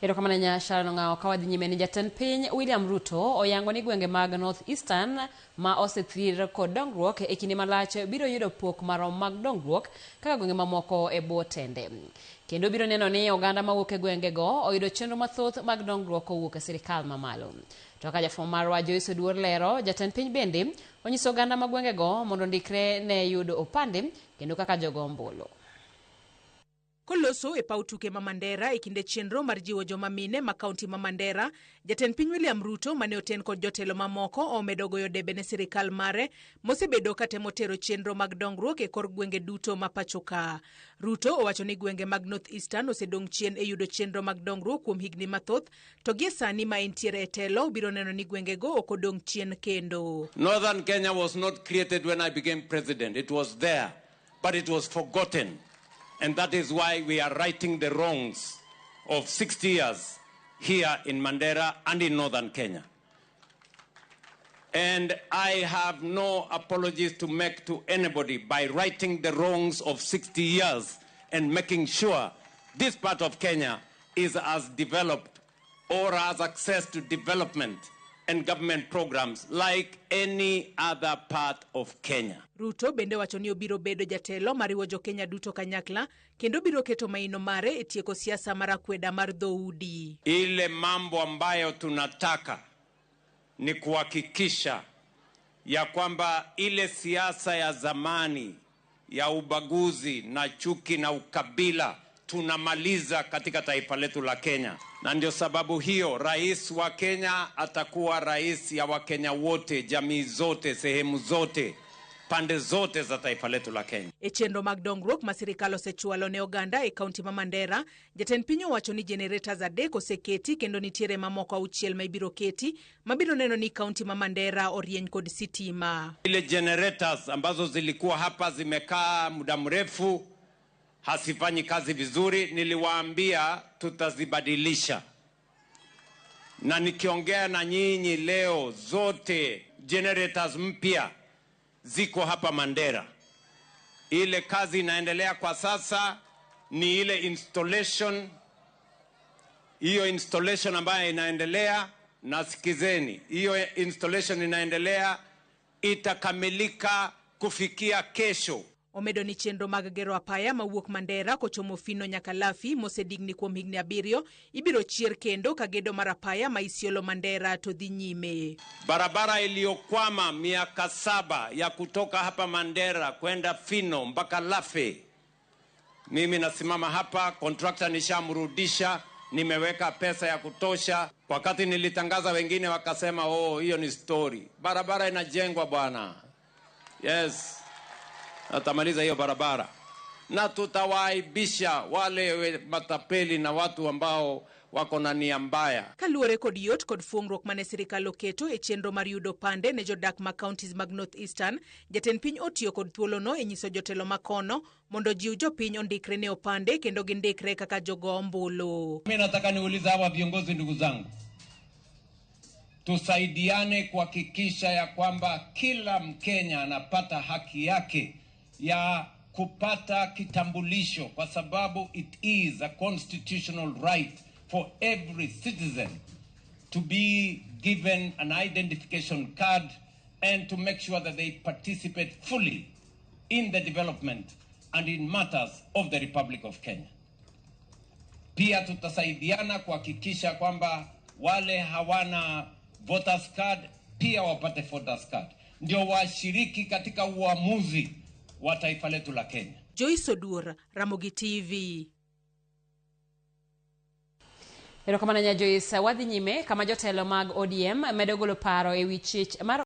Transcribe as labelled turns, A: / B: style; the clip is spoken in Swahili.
A: Erokamana nyasha ngao kawadhi nyime ni jatend piny William Ruto oyango ni gwenge mag North Eastern ma osethir kod dongruok e kinde malach biro yudo pok marom mag dongruok kaka gwenge mamoko e bwo tende. Kendo biro neno ni oganda mawuok e gwenge go oyudo chenro mathoth mag dongruok kowuok e sirikal mamalo. To ka jafwambo marwa Joyce Oduor lero, jatend piny bende onyiso oganda ma gwenge go mondo ndikre ne yudo opande kendo kaka jogo ombulu.
B: Koloso e pautuke ma Mandera e kinde chenro mar jiwo joma mine ma kaunti ma Mandera, jatend piny William Ruto mane oten kod jotelo mamoko omedo goyo debe ne sirikal mare mosebedo katemo tero chenro mag dongruok e kor gwenge duto ma pacho ka. Ruto owacho ni gwenge mag North Eastern osedong chien e yudo chenro mag dongruok kuom higni mathoth, to gie sani ma entiere e telo biro neno ni gwenge go ok odong chien kendo.
C: Northern Kenya was not created when I became president. It was there, but it was forgotten. And that is why we are righting the wrongs of 60 years here in Mandera and in Northern Kenya. And I have no apologies to make to anybody by righting the wrongs of 60 years and making sure this part of Kenya is as developed or has access to development and government programs like any other part of Kenya.
B: Ruto bende wacho ni obiro bedo jatelo mariwo jo Kenya duto kanyakla kendo biro keto maino mare e tieko siasa mara kweda mar dhoudi.
C: Ile mambo ambayo tunataka ni kuhakikisha ya kwamba ile siasa ya zamani ya ubaguzi na chuki na ukabila tunamaliza katika taifa letu la Kenya. Na ndio sababu hiyo rais wa Kenya atakuwa rais ya Wakenya wote, jamii zote, sehemu zote, pande zote za taifa letu la Kenya.
B: E chenro mag dongruok ma sirikal osechwalo ne oganda e kaunti ma Mandera, jatend piny owacho ni generators adek oseketi kendo nitiere mamoko auchiel ma ibiro keti mabiro neno ni kaunti ma Mandera orieny kod sitima.
C: Ile generators ambazo zilikuwa hapa zimekaa muda mrefu hasifanyi kazi vizuri, niliwaambia tutazibadilisha. Na nikiongea na nyinyi leo zote generators mpya ziko hapa Mandera. Ile kazi inaendelea kwa sasa ni ile installation. Hiyo installation ambayo inaendelea, nasikizeni, hiyo installation inaendelea itakamilika kufikia kesho.
B: Omedo ni chenro mag gero apaya mawuok Mandera kochomo Fino nyaka Lafi mosedigni kuom higni 7 ibiro chier kendo ka gedo mar apaya ma Isiolo Mandera to dhi nyime.
C: Barabara iliyokwama miaka 7 ya kutoka hapa Mandera kwenda Fino mpaka Lafi, mimi nasimama hapa, contractor nishamrudisha, nimeweka pesa ya kutosha. Wakati nilitangaza wengine wakasema hiyo ni story. Barabara inajengwa bwana. Yes. Natamaliza hiyo barabara na tutawaibisha wale matapeli na watu ambao wako na nia mbaya.
B: Kaluore kod yot kod fuongruok mane sirikal oketo e chenro mar yudo pande ne jodak ma counties mag North Eastern, jatend piny otiyo kod thuolono e nyiso jotelo makono mondo jiw jopiny ondikre ne opande kendo gindikre kaka jogo ombulu.
C: Mimi nataka niulize hawa viongozi, ndugu zangu, tusaidiane kuhakikisha ya kwamba kila Mkenya anapata haki yake ya kupata kitambulisho, kwa sababu it is a constitutional right for every citizen to be given an identification card and to make sure that they participate fully in the development and in matters of the Republic of Kenya. Pia tutasaidiana kuhakikisha kwamba wale hawana voters card pia wapate voters card, ndio washiriki katika uamuzi wa taifa letu la Kenya.
B: Joyce Oduor, Ramogi TV.
A: Erokamana nya Joyce, wadhi nyime kama jotelo mag ODM medo golo paro e wi chich mar